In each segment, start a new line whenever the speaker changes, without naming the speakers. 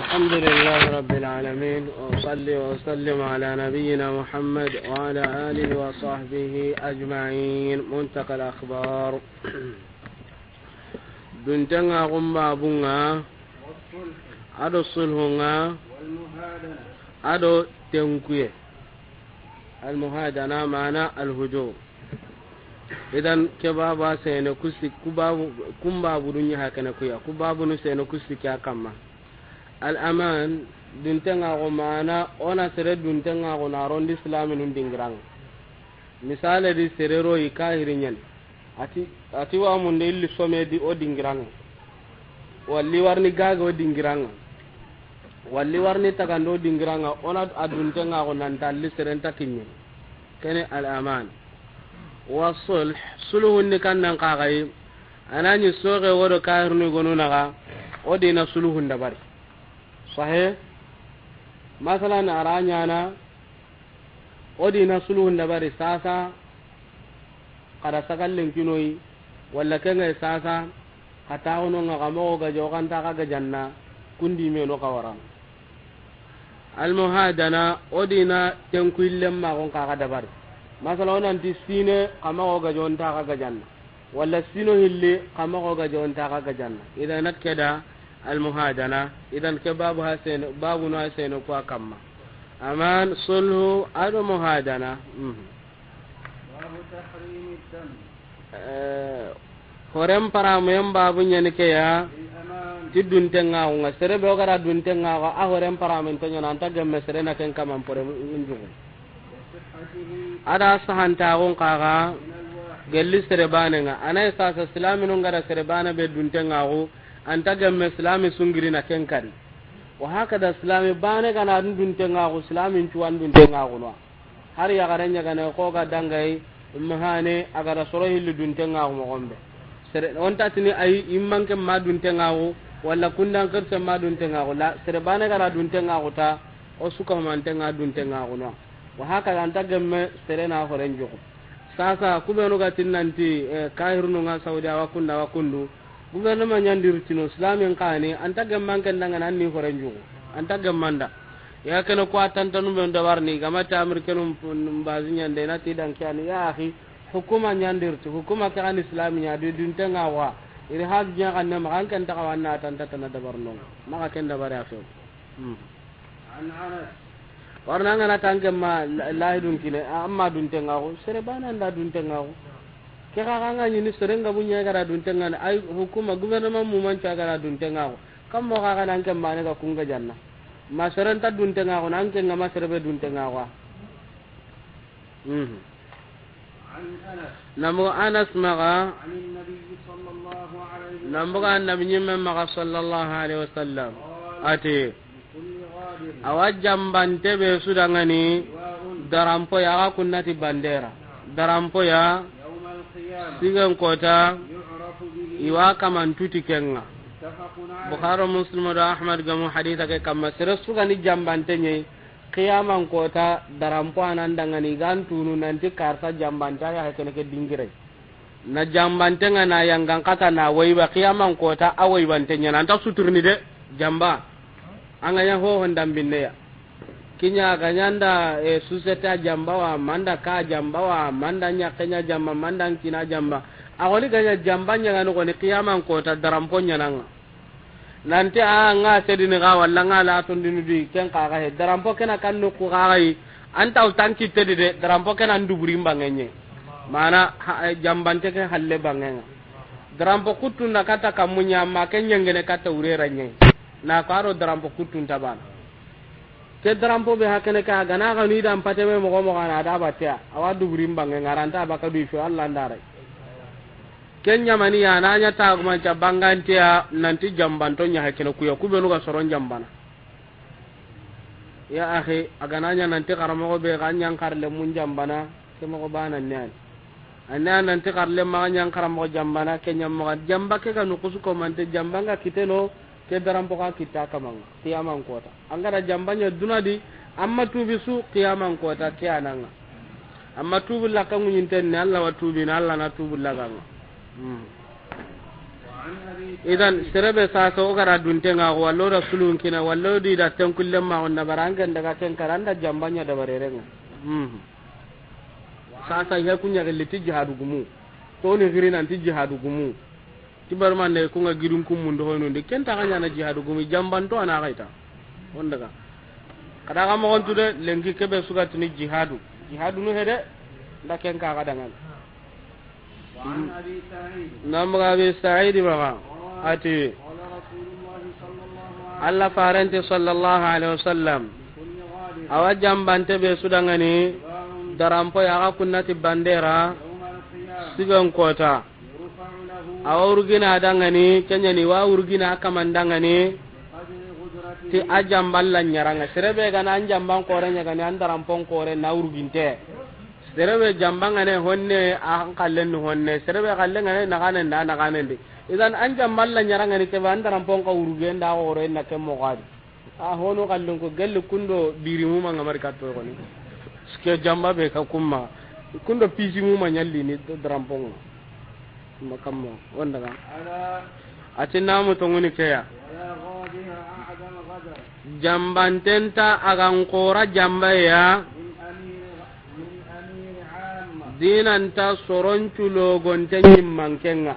الحمد لله رب العالمين وصلي وسلم على نبينا محمد وعلى آله وصحبه أجمعين. منتقى الأخبار دنتنا غمبا بونا أدو الصلحنا أدو تنكوية. المهادنة معنى الهجوم. idan ke baba sai ne kusi kumbabu dunya hakana kuya kubabu no sai ne kusi kya kamma al aman duntenga go mana ona sere duntenga go na rondi islamin dingrang misale di serero ikahirinyen ati wa mun de illi some di o dingrang walli warni gaga o dingrang walli warni tagando dingrang ona aduntenga go nan dalli serenta kinyen kene al aman wasulh sulhun ni kannan kagai anani soge wodo kahirni gonuna ga odina sulhun da bari sahih masalan aranya na odina sulhun da bari sasa kada sakallin kinoi walla kenga sasa kata ono nga gamo ga jogan ta ga janna kundi me no kawara al muhadana odina tenkuillem ma gon ka da bari masala onanti sine kama go gajonta ka gajanna walla sino hilli kama go gajonta ka gajanna idan nakeda al muhadana idan ke babu hasen babu no hasen ko kamma aman sulhu al muhadana babu tahrim dam horem para mem babu nyane ke ya tidun tenga nga serebe o gara dun tenga a horem para men to nyana ta gemme serena ken kamam pore injugo ada sahanta gon kaga gelli serebanenga anay sasa islaminu ngara serebana be duntenga go anta gamme islami sungirina kenkari wa hakada islami bane kana duntenga go islamin tuwan duntenga go no har ya garanya kana ko ga dangai mahane agara soro hillu duntenga go mo gombe sere onta tini ay immanke ma duntenga go walla kundan kerse ma duntenga go la serebana kana duntenga go ta o suka mantenga duntenga go no wa haka anta gemme serena horenjo sasa kubeno gatin nanti kahirnu nga saudi wa kundu gubeno manyandirtino islamin kani anta gemman kan dangan anni horenjo anta gemmanda ya kana ko atantanu ben dawarni gamata amerikanu mbazinya ndena tidan kyani ya akhi hukuma nyandirti hukuma kan islaminya de duntenga wa iri hajja kan ma kan ta kawanna tanta tan dabarno maka ken dabare afi an anas warna ngana tangke ma lahidun kine amma dun tengago sere bana nda dun tengago ke ka nga ni sere nga bunya gara dun tengana ay hukuma gouvernement mu man gara dun tengago kam mo ka nan ke mane ka kunga janna ma sere ta dun tengago nan ke ngama sere be dun tengago namu anas maga namu ga annabi nyimma maga sallallahu alaihi wasallam ati awajambante be sudangani darampo ya kunnati bandera darampo ya sigan kota iwa kaman tuti kenga bukhari muslim da ahmad gamu haditha ke kamma sira sugani jambante nyai qiyaman kota darampo anandangani gantunu nanti karta jambante ya hakene ke dingire na jambante ngana yang kata na waiba qiyaman kota awai bante nyana anta suturni de jamba anganya ho hondambinne ya kinya ganyanda suseta jambawa manda ka jambawa manda nya kenya jamba manda kina jamba awali ganya jambanya ngano ko ni kiyaman ko ta daramponya nanga nanti nga sedini ga walla nga la to ndinu di ken ka ga he darampo kena kanno ko ga yi anta utanki tedi de darampo kena nduburi mbangenye mana jambante ke halle bangenga darampo kutunda kata kamunya makenya ngene kata urera nye na karo darampo kutun taban ke darampo be hakene ka gana ga ni dam pateme mo mo kana da batia awadu burimba ngaranta baka du fi Allah ndare kenya mani ya nanya ta kuma ca bangantia nanti jambanto nya hakene kuya kubenu ga soron jambana ya akhi agananya nanti karamo be ganyang karle mun jambana ke mo bana nyan anna nanti karle ma ganyang karamo jambana kenya mo jamba ke ga nukusu ko mante jambanga kiteno ke darampo ka kita kamang kiyaman kota angara jambanya dunadi amma tubi su kiyaman kota kiyananga amma tubu la kan nyinten ne Allah wa tubi na Allah na tubu la kan idan serebe sa o gara duntenga wallo rasulun kina wallo di da tan kullum ma wanda baranga daga kan karanda jambanya da barerenga sasa ya kunya geliti jihadu gumu to ne girin anti jihadu gumu tibar man ne kunga girun kum mun do hono de kenta kanya na jihadu gumu jamban to ana kaita wanda ka kada ga mo on tude lengi kebe suga tuni jihadu no hede da ken ka ga dangan namra bi sa'id ba ati Allah farante sallallahu alaihi wasallam awajam bante be sudangani darampo ya ga kunnati bandera sigan kota awurgina dangani kenyani wa urgina kamandangani ti ajam ballan nyaranga serebe gana anjamban korenya gani andarampon kore na urginte serebe jambangane honne an kallen honne serebe kallen ngane naganen de idan anjam ballan nyaranga ni ke andarampon ka urgenda ore na ke mogadi a hono kallon ko gelle kundo birimu manga marka to ko ni ske jamba be ka kumma kundo pisi mu manyalli ni darampon makammo wanda ga atinna mu to ngoni keya jambantenta agan qora jambaya dinanta soroncu logonte nyimmankenga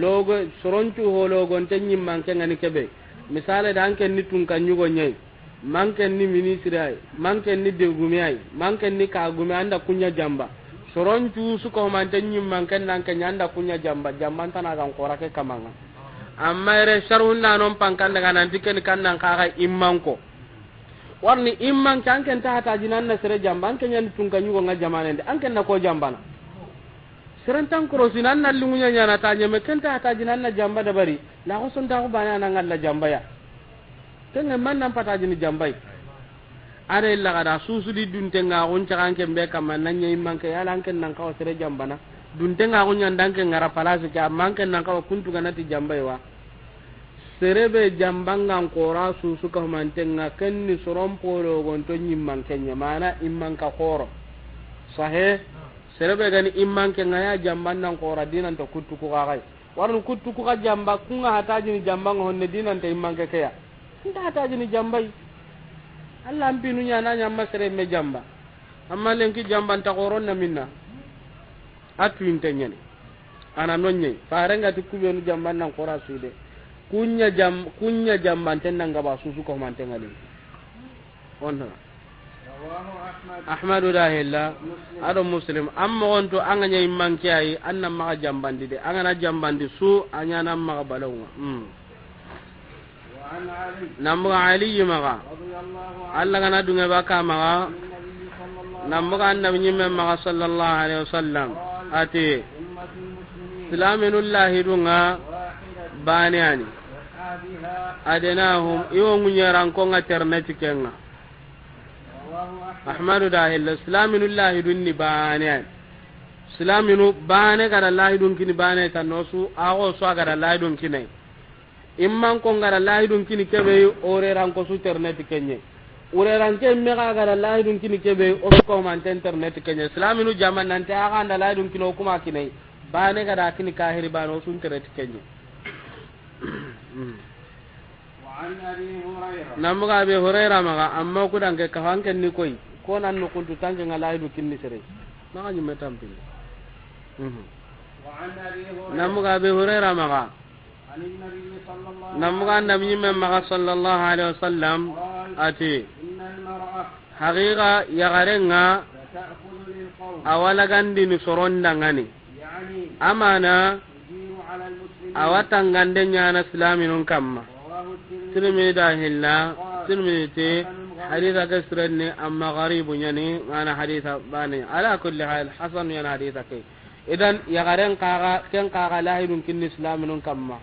logo soroncu ho logonte nyimmankenga ni kebe misale dan ken ni tun kan nyugo nyai manken ni ministre ay manken ni degumi ay manken ni kagumi anda kunya jamba soroncu su ko man tan nyimmanken nan ken anda kunya jamba jambanta na agan qora ke kamanga amma ere sharhunna non pankan daga nan diken kannan kaga immanko warni imman kanken ta hata jinan na sere jamban kenya tunga nyugo nga jamane de anken na ko jambana serentan krosinan na lungunya nyana ta nyeme kenta hata jinan na jamba da bari la ko son ta ko bana nan Allah jamba ya tenga man nan pata jini jambai are la kada susu di dunte nga on cakanke be kam nan nyai imman ke yala anken nan ka sere jambana dunte nga on nyandanke ngara palase ka manken nan ka kuntu ganati jambai wa serebe jambangan qora susu ka mantenga kenni sorompolo gonto nyimman kenya mana imman ka qoro sahe serebe gani imman kenga ya jambannan qora dinan to kuttu ku ga warnu kuttu ku ga jamba kunga hataji ni jambang honne dinan te imman ke kaya nda hataji ni jambai Allah ampinu nya na nyamma serebe jamba amma lenki jamban ta qoron na minna atu intenyane ana nonye farenga tukubenu jambannan qora sude kunya jamban tenang gaba susu ko mantenga ni onna Ahmadu dahilla ado muslim amma onto anganya imman kiyai annam ma jambandi de angana jambandi su anyana ma balawwa namu ali maga Allah kana dunga baka maga namu annabi nyimme maga sallallahu alaihi wasallam ati islaminullah dunga baniani adenahum iwo munyaran ko ngaternet kenga Ahmadu dahil islaminu llahi dunni bane islaminu bane kada llahi dun kini bane tanosu ago so kada llahi dun kini imman ko ngara llahi dun kini kebe ore ran ko su internet kenye ore ran ke me kada llahi dun kini kebe o ko man internet kenye islaminu jaman nan ta aga nda llahi dun kino kuma kini bane kada kini kahiri bano su internet kenye namuga be huraira maga amma ku danke ka hanken ni koy ko nan no kuntu tanke ngala idu kinni sere maga nyime tampil namuga be huraira maga namuga nabi nyime maga sallallahu alaihi wasallam ati haqiqa ya garenga awala gandi ni soronda ngani amana awatangande nyana islaminun kamma tirmi dahilla tirmi te haditha kasranni amma gharibu yani mana haditha bani ala kulli hal hasan yana haditha kai idan ya garen kaga ken kaga lahidun kin islaminun kamma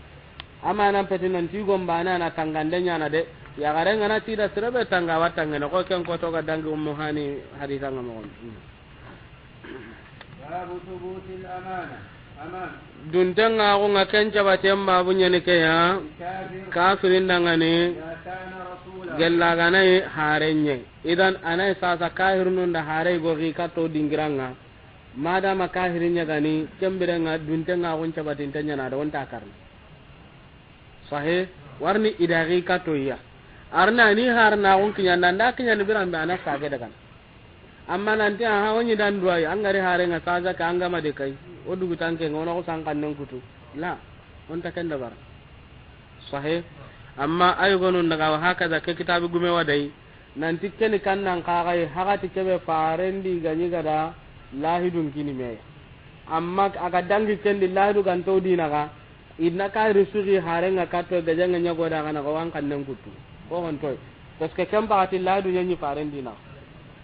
amma nan petinan ti gombana na tangande nyana de ya garen ngana ti da sirabe tanga watanga ko ken ko to ga dangi ummu hani haditha ngamon babu thubutil amana duntenga ko ngakenca batemba bunya ne kaya kafirin dangane gella ganai harenye idan anai sasa kahirun da hare go ri kato dingiranga mada makahirinya gani kembirenga duntenga ko cabatin tanya na da wonta karna sahih warni idari katoya arna ni harna on kinya nanda kinya ni birambe ana sage daga amma nanti ha woni dan duai an gari hare nga saja ka anga ma de kai o dugu tanke ngono ko sangkan nan kutu la on ta kenda bar sahih amma ay gonu daga haka da ke kitabu gume wadai nanti ken kan nan ka ga hakati kebe farendi ganyi gada lahidun kini me amma aga dangi ken di lahidu kan to dina ga idna ka risugi hare nga kato gajanga nyago da kana ko wan kan nan kutu ko hon toy parce que kamba ati lahidu nyanyi farendi na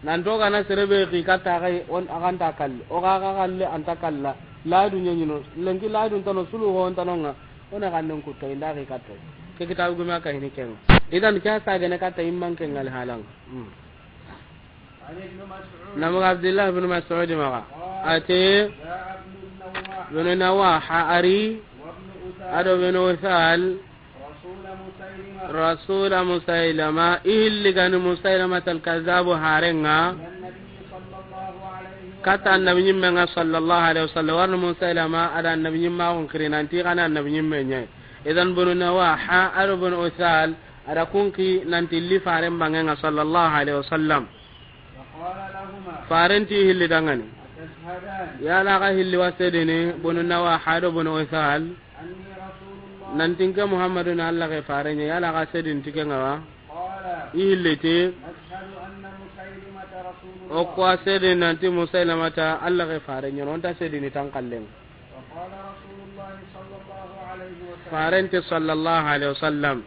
nan to kana serebe ki kata ga on akan takal o ga ga kalle anta kalla lahidu nyanyi no lengi lahidu tano sulu ho tanonga ona kan nan kutu inda ki kato ke kitabu gume ka hini ken idan kya sa ga ne kata imman ken al halang namu abdullah ibn mas'ud ma ate ibn nawaha ari ado ibn usal rasul musailama illi gan musailama tal kazzab harenga kata annabi nyimma sallallahu alaihi wasallam warna musailama ada annabi nyimma on kirinanti kana annabi nyimma nyai idan ibn nawaha ado ibn usal ada kunki nanti li faren bangenga sallallahu alaihi wasallam farenti hilli dangani ya la ga hilli wasedene ibn nawaha ado ibn usal nanti ke muhammadun allah ke farenya ya la ga sedin tikenga wa illete o ko sedin nanti musailamata allah ke farenya non ta sedin tan kallen farenti sallallahu alaihi wasallam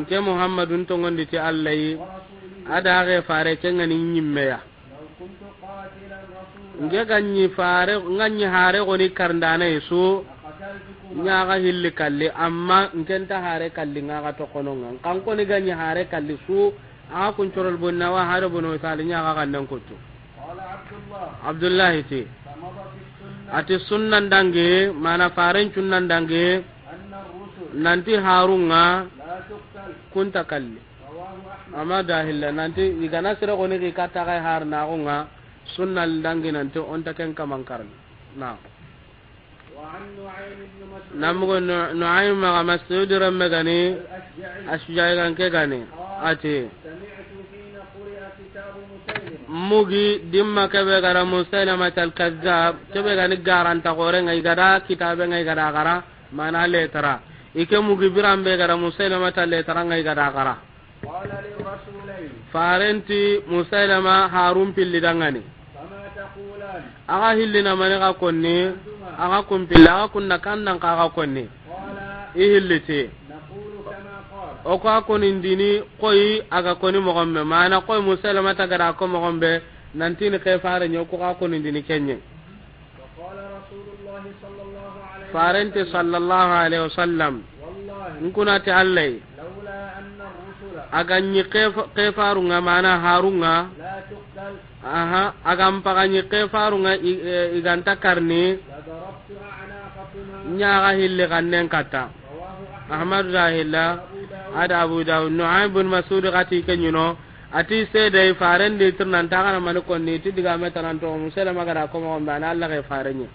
nke muhammadun to ngondi ti allah ada ge fare kenga ni nyimme ya nge ganyi fare nganyi hare goni karndana yesu nyaga hilli kalli amma nkenta hare kalli ngaga to kononga kan ko ni ganyi hare kalli su a kun corol bonna wa hare bono sali nyaga kandan kotto abdullah ti ati sunnan dange mana faren sunnan dange nanti harunga kunta kalli amma dahilla nanti igana sira goni ki kata kai har na gonga sunnal dangi nanti on ta ken kaman karni na wa an nu'aym ibn mas'ud namugo nu'aym ma mas'ud ramagani ashjai kan ke gane ati sami'tu hina quri'a kitab musaylim mugi dimma ke be gara musailama tal kazzab ke be gani garanta gore ngai gara kitabe ngai gara gara mana le tara ike mugi birambe gara musailama tal le tara ngai gara gara qala li rasulayn farenti musailama harun pilli dangani kama taqulan aga hillina mane ga konni aga kumpilla aga kunna kannan ka ga konni qala ihilliti naqulu kama qala o ka koni ndini koyi aga koni mo gombe mana koyi musailama ta gara ko mo gombe nanti ni kay fare nyo ko ka koni ndini kenye qala rasulullah sallallahu alaihi farenti sallallahu alaihi wasallam wallahi nkuna ta allai aganyi kefarunga mana harunga la tuqtal aha agam paganyi kefarunga iganta karni nyaga hille kannen kata ahmad rahilla ada abu daud nu'aym bin mas'ud gati kenyuno ati sede faren de turnan tagana man ko ni ti diga metanan to musala magara ko mo bana allah ke farenye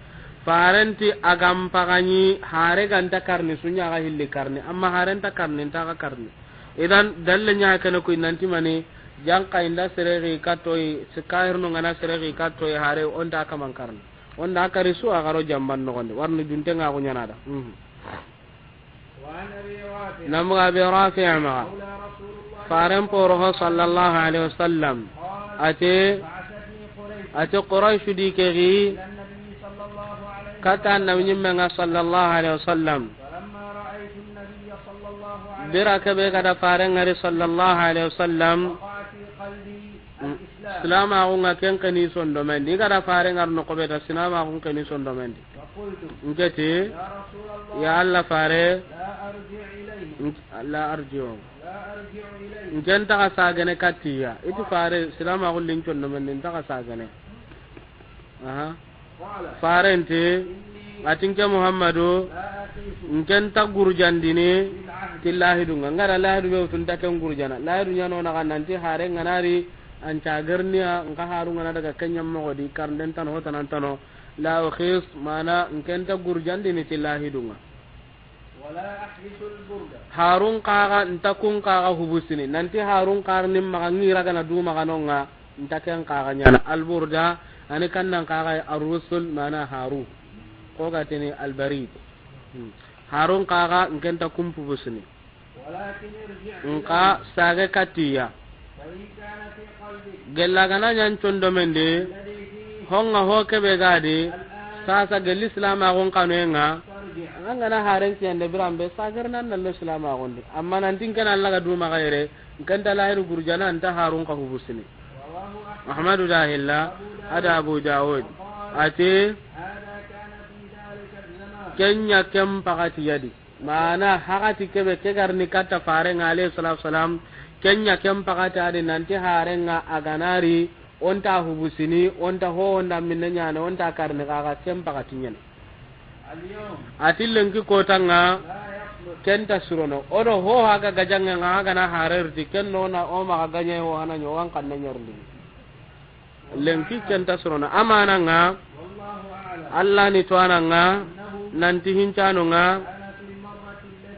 farenti agam paganyi hare ganta karni sunya ga hille karni amma haren ta karni ta ga karni idan dallanya kana ko nanti mane janka inda sereri katoi sikair no ngana sereri katoi hare onda ka mankarna onda ka risu agaro jamban no gonde warni dunte nga ko nyanada namu abi rafi' ma faran poro sallallahu alaihi wasallam ate quraish dikeri kata nabi nyimma sallallahu alaihi wasallam bira kabe kada faran ngari sallallahu alaihi wasallam salama ko ngaken kani sondo men ni kada faran ngar no ko beta salama ko kani sondo men ngati ya allah fare la arji'u ngenta ka sagane katiya itu fare salama ko lin sondo men ta ka sagane aha farente atinke muhammadu ngenta gurjandini tillahi dunga ngara lahi be tunta kan gurjana lahi dunya no na kananti hare nganari anca garniya nka haru ngana daga kanyam mo di karnden tan hotanan tano la khis mana ngenta gurjandini tillahi dunga harun qaga ntakun qaga hubusini nanti harun qarnim magangira kana du maganonga ntaken qaga nyana alburda ani kannan qaga ar-rusul mana haru ko gatini albarid harun qaga ngenta kumpu busini nka sage katiya gella gana nyan condo mende honga hoke be gade sasa gelli islam agon kanenga angana haren kiyande birambe sagar nan nallo islam agon amma nan tinkan Allah ga duma gaire nganta lahiru gurjana anta harun ka hubusini ahmadu dahilla ada abu daud ate kenya kem pakati yadi mana hakati kebe kegarni kata farenga alayhi salatu wasalam kenya kem pakati ade nanti harenga aganari onta hubusini onta ho onda minnya na onta karne kaga kem pakati nyen atillen ki kotanga kenta surono odo ho haga gajanga ngaga na harerti kenno na o ma ganya ho hananyo wan kanne nyarli lenki kenta surono amana nga Allah ni to ananga nanti hincano nga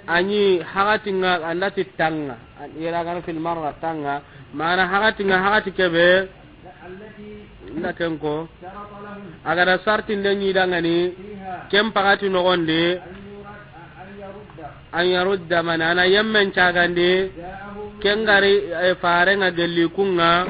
anyi hagati nga andati tanga ira kana fil marra tanga mana hagati kebe ndatenko agara sartin den yidangani kem pagati no gonde an yarudda manana yemmen cagande kengari farenga gelli kunga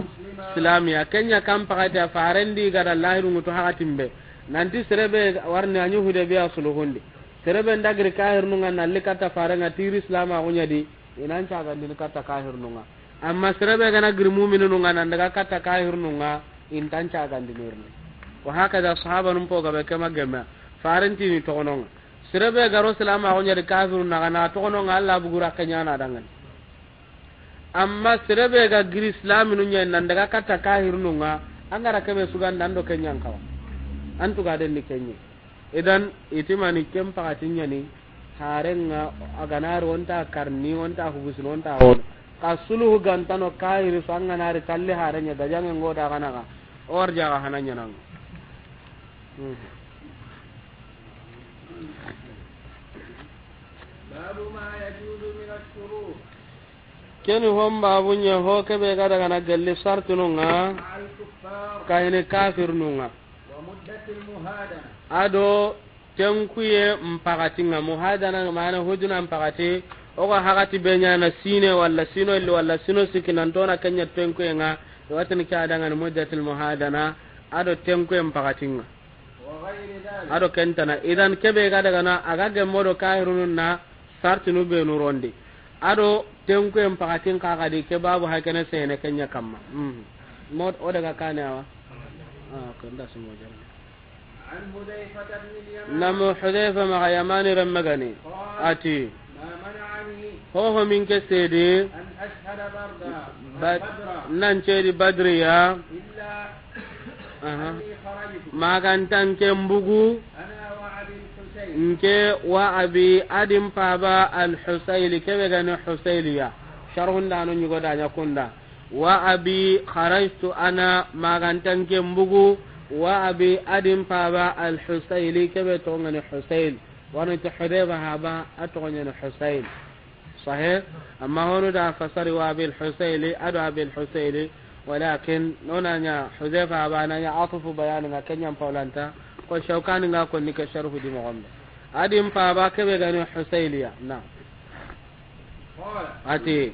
islamiya kenya kam pagati farendi gara lahiru mutu hagatimbe nanti serebe warne anyu hude biya suluhundi serebe ndagri kahirnunga nalli kata farenga tiri islama gunyadi inan cagandi kata kahirnunga amma serebe gana gir mu'minununga nandaga kata kahirnunga intan cagandi nirni wa hakada sahaba num poga be kama gema farenti ni tokononga serebe garo islama gunyadi kahirnunga kana tokononga Allah bugura kenyana dangan amma serebe ga gir islaminunga nandaga kata kahirnunga angara kebe suganda ndo kenyan kawa antu ga den ni kenye idan itimani kem pakatinya ni harenga aganar wonta karni wonta hubusin wonta on kasuluhu gantano kairi sanga nari talle harenya dajange ngoda kanaga orja ga hananya nang babu ma yajuzu min ash-shurut keni hom babunya ho kebe ga daga na galli sartununga kayne kafirnunga ado tenkuye mpakatinga muhadana maana hujuna mpakati oga hakati benya na sine wala sino ili wala sino sikinantona kenya tenkuye nga watani kadanga ni muddatul muhadana ado tenkuye mpakatinga ado kentana idan kebe ga daga na agage modo kahirunun na sartinu be nurondi ado tenkuye mpakatin kaga di ke babu hakene sene kenya kamma mod odaga kanawa ko nda sumo jara عن حذيفة بن اليمان نم حذيفة مع يمان رمغني آتي ما منعني هو من كسيدي أن أشهد بردا ننشيدي بدريا إلا أني خرجت ما كانت كمبغو أنا وأبي الحسين نكي وأبي أدم بابا الحسين كبغني حسيليا شرح دانو نيغو دانيا كوندا وأبي خرجت أنا ما كانت كمبغو وأبي أدم بابا الحسيلي كبه تغني حسين وانا تحريبها هابا أتغني حسين صحيح أما هنا دا فصري وأبي الحسيلي أدو أبي الحسيلي ولكن نونا حذيفة هابا نيا عطف بيانا كنيا مفولانتا وشوكاني ناكو نيكا شرف دي مغمد أدم بابا كبه غني حسيليا نعم أتي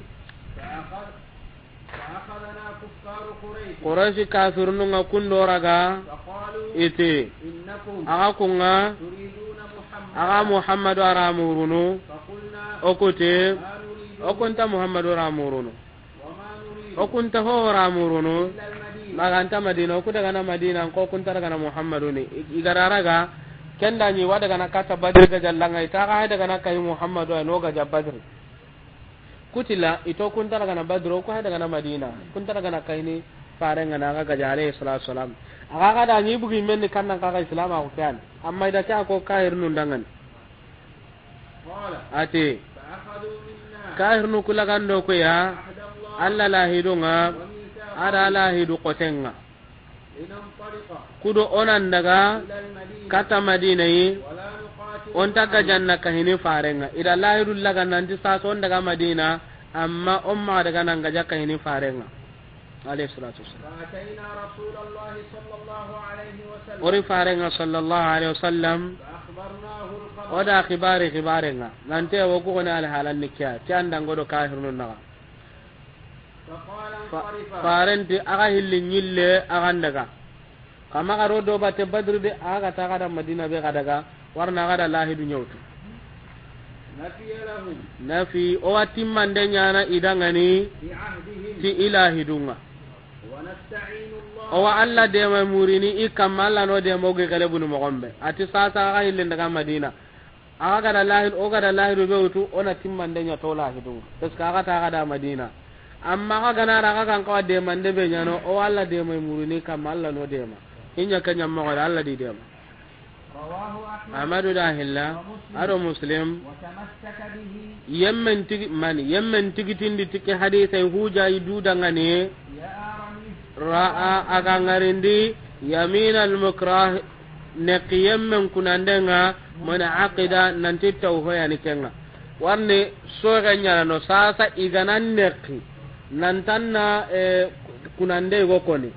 فأخذنا كفار قريش كافرون كن دورغا إتي أغاكونا أغا محمد ورامورونو أكوتي أكونت محمد ورامورونو أكونت هو ورامورونو maganta madina ko daga na madina ko kun tara kana muhammadu ne igararaga kenda ni wada kana kata badr ga jallanga ita ga daga na kai muhammadu no ga badr kutila ito kun tara kana badr ko daga na madina kun tara kana kai ni fare ngana ga jare sallallahu alaihi wasallam aga ga da ni bugi men kan nan ka islam ko kan amma ida ta ko kahir nun dangan ate kahir nu kula gando ko ya alla la hidunga ara la hidu qotenga kudo onan daga kata madina yi on taga janna kahini farenga ida lahiru laga nanti sa son daga madina amma umma daga nan gaja kahini farenga alayhi salatu wassalam
فأتينا رسول الله صلى الله عليه وسلم
ori farenga sallallahu alaihi wasallam
فأخبرناه الخبر
oda khibarenga nante wo ko na al halan nikya tan dangodo kahirun naga
فقال انصرفا
farenti aga hilli nyille aga daga kama garo do bate badru de aga ta kada madina be daga warna kada lahidu nyawtu
نفي لهم
nafi o watimande nyana idangani
بعهدهم
ti ilahidunga
ونستعين الله
o wa alla de ma murini ikamalla no de mo ge kale bunu mo gombe ati sasa aga hilli daga madina aga kada lahid o kada lahidu be wutu ona timmande nya to lahidunga tes ka aga ta kada madina amma ka gana ra kan ka de mande be nyano o alla de mai murini kamalla no de ma inya kanya mo ga alla di de ma
رواه أحمد
amadu dahilla ado muslim
وتمسك به
yemmen tigitindi tiki hadisa huja idu dangane
يا آرمي
ra'a aga ngarindi yamin al mukrah ne qiyammen kunandenga mana aqida nanti tawhoya ni kenga warne soga nyana no sasa iganan neki nantanna kunande go koni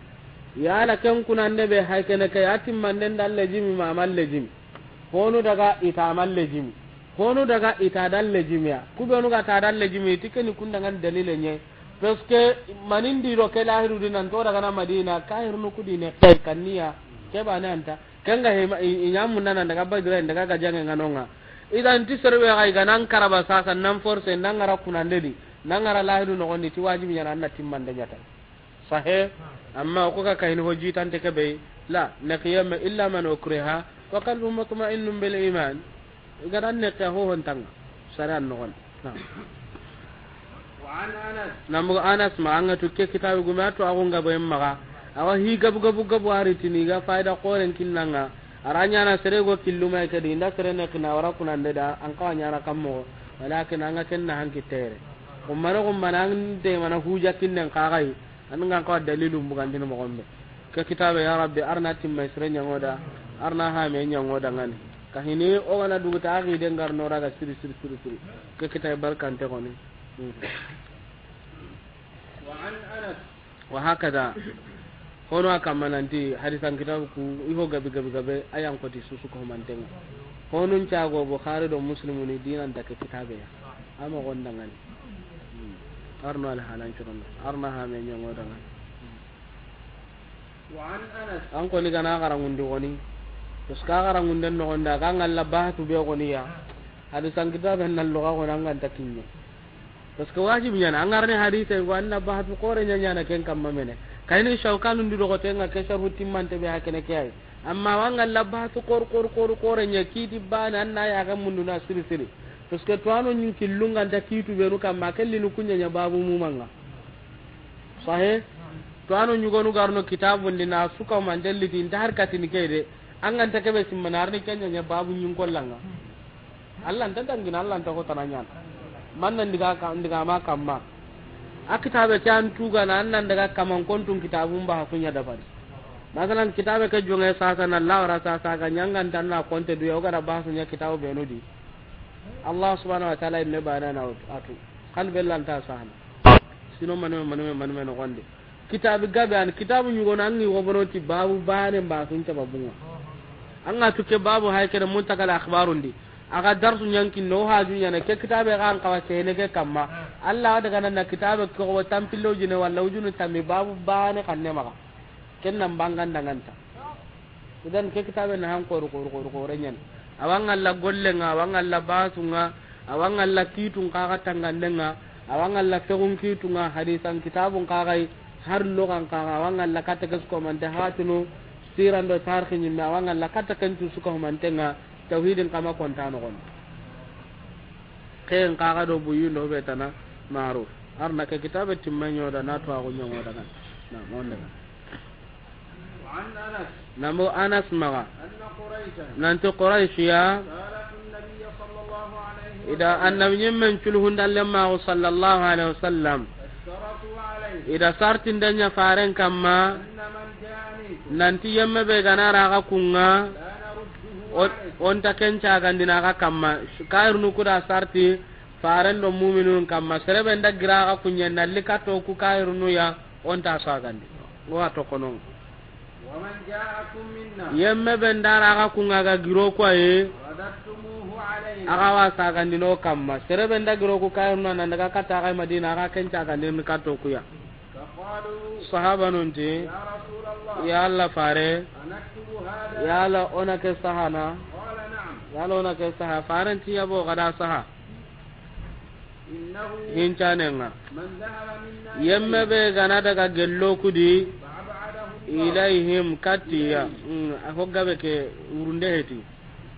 yala ken kunande be haykene kay atim manden dalle jimi ma malle jimi honu daga ita malle jimi honu daga ita dalle jimi ya kubenu ga ta dalle jimi tikeni kundangan dalile nye parce que manindi ro ke lahiru dinan to daga na madina kahiru no kudine kay kaniya ke bana anta kenga he inyamun nan daga badira daga ga jange nganonga idan ti serbe ga ganan karaba sasa nan force nan ngara kunande di nan ngara lahiru no gonni ti wajibi yana anna timmande nyata sahe amma ko ka kahin hoji tante ke be la naqiyam illa man ukriha wa qalbu mutma'innun bil iman gadan ne ka ho hontang saran no gon
وعن أنس
namu anas ma anga to ke kitabu guma to agunga be maga awa hi gabu ari tini ga faida qoren kinnanga aranya na sere go killuma ke dinda sere ne kina wara kunande da an ka nyana kammo walakin anga kenna hanki tere ummaro gumman de mana huja kinnen kagai an ngan ko dalilu bugan dinu mo gombe ke kitabe ya rabbi arna timma sere nyangoda arna ha me nyangoda ngani kahini o wana dugu ta agi de ngar no raga siri ke kitabe barkante koni
وعن أنس
wa hakada hono akamma nanti hadisan kitabu ku iho gabi ayan ko ti susu ko mantenga honun cago bukhari do muslimu ni dinan da kitabe ya ama gonda ngani arno al halan churon arna ha me nyongo dangan
وعن أنس
an ko ni gana garangundi goni to ska garangunden no gonda kan Allah bahatu be goni ya hadisan kitabe nan lo ga gona ngan takinye parce que wajibi nyana angarne hadise ko anda bahatu kore nyanya na ken kamma mene kayni shawkanu ndido ko tenga ke sharu timmante be hakene kay amma wanga labatu kor nya kiti bana anna ya ga mundu na siri parce que to anu nyin killunga nda kitu be ru kamma kelli nu kunya nya babu mu manga sahe to anu nyugo nu garno kitabu ndina suka mandelli tin dar katini kede angan ta kebe simmanar ni kenya nya babu nyin kollanga Allah ndandangina Allah ta ko tananya mannan diga ma kamma akitabe tan tuga nan nan daga kaman kontun kitabun ba kunya da bari masalan kitabe ka jonga sasa na lawra sasa ga nyangan tan na konte du yoga da ba sunya kitabu be nodi Allah subhanahu wa ta'ala inne bana na atu kan bellan ta sahana sino manu no gonde kitabu gabe an kitabu nyugo nan ni woboroti babu bane ba sun ta babunga an ga tuke babu haykere muntakal akhbarundi aga darsu nyankin no haju nyana ke kitabe kan kawace ne ke kamma Allah daga nan kitabe ko tampillo jine walla ujunu tammi babu bane kanne maka kennan bangan danganta idan ke kitabe na han ko renyen awang Allah gollenga awang Allah basunga awang Allah kitun kaga tangandenga awang Allah tegun kitunga hadisan kitabun kagai har logan kaga awang Allah katakas ko man ta hatunu sirando tarkhin mi awang Allah katakan tu suko mantenga tauhidin kama kontano gon ken kaga do buyu no betana maruf arna ke kitabe timmanyo da na to ago nyongo daga na monde
وعن أنس
namo anas maga
أن قريشا
nanti quraish ya
سألت النبي صلى الله عليه
ida annabi nyemmen culhun dalle ma sallallahu alaihi wasallam
اشترطوا عليه
ida sartin danya faren kamma
أن من جاءني
nanti yemme be ganara ga kunga
لا نرده
on ta kenca gandina ka kamma kairnu kuda sarti faran do mu'minun kamma serebe nda gira ka kunya nalli ka to ku kairnu ya on ta sa gandi wa to kono
waman ja'akum minna
yemme bendara ka kunga ga giro ko e
radattumuhu alayhi
aga wa sa gandino kamma serebe nda giro ku kairnu nan daga kata ka madina ka kenca gandin ka to ku ya
faqalu
sahaba nunti
ya rasulullah
ya Allah fare
anaktubu hada
ya Allah ona ke sahana
qala na'am
ya Allah ona ke saha faran ti yabo gada saha
innahu
hincanenga
man dhahaba minna
yemme be gana daga gello kudi
fa'abadahu
ilaihim katiya hogga be ke urunde heti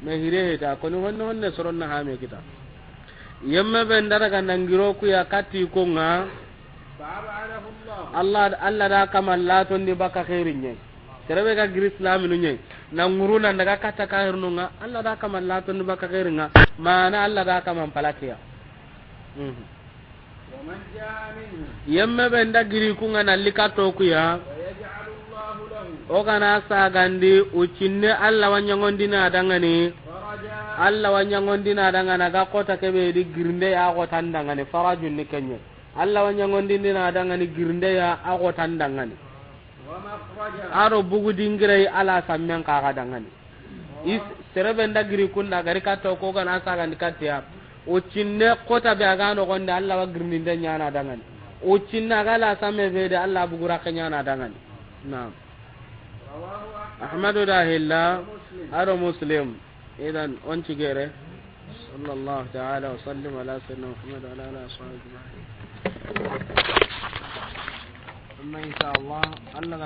me hire heta ko ni honne soronna ha me kita yemme be ndaraga nangiro ku ya kati ko nga
fa'abadahu Allah
Allah da kamal la ton di baka khairin nye terebe ga gir islam nu nye na nguruna daga kata kairnu nga Allah da kamal la ton di baka khairin nga mana Allah da kamal palakiya
waman ja'a minhu
yemme be ndagiri ku nga nalika to ku ya
wa yaj'alu Allah lahu
o kana sagandi ucinne Allah wanyangondina dangani
faraja
Allah wanyangondina dangana ga kota kebe di girnde ya ko tandangani farajun ni kenye Allah wanyangondina dangani girnde ya ko tandangani
wa makhraja
aro bugu dingirai ala sammen ka ga dangani is serebe ndagiri kunda gari kato ko kana sagandi katya ucinne kota be aga no gonde Allah wa girnde nyana dangani ucinne aga la samme be de Allah bugura kenyana dangani na'am
rawahu
ahmadu dahilla aro muslim idan on cigere sallallahu ta'ala wa sallim ala sayyidina muhammad wa ala alihi wa sahbihi amma insha Allah Allah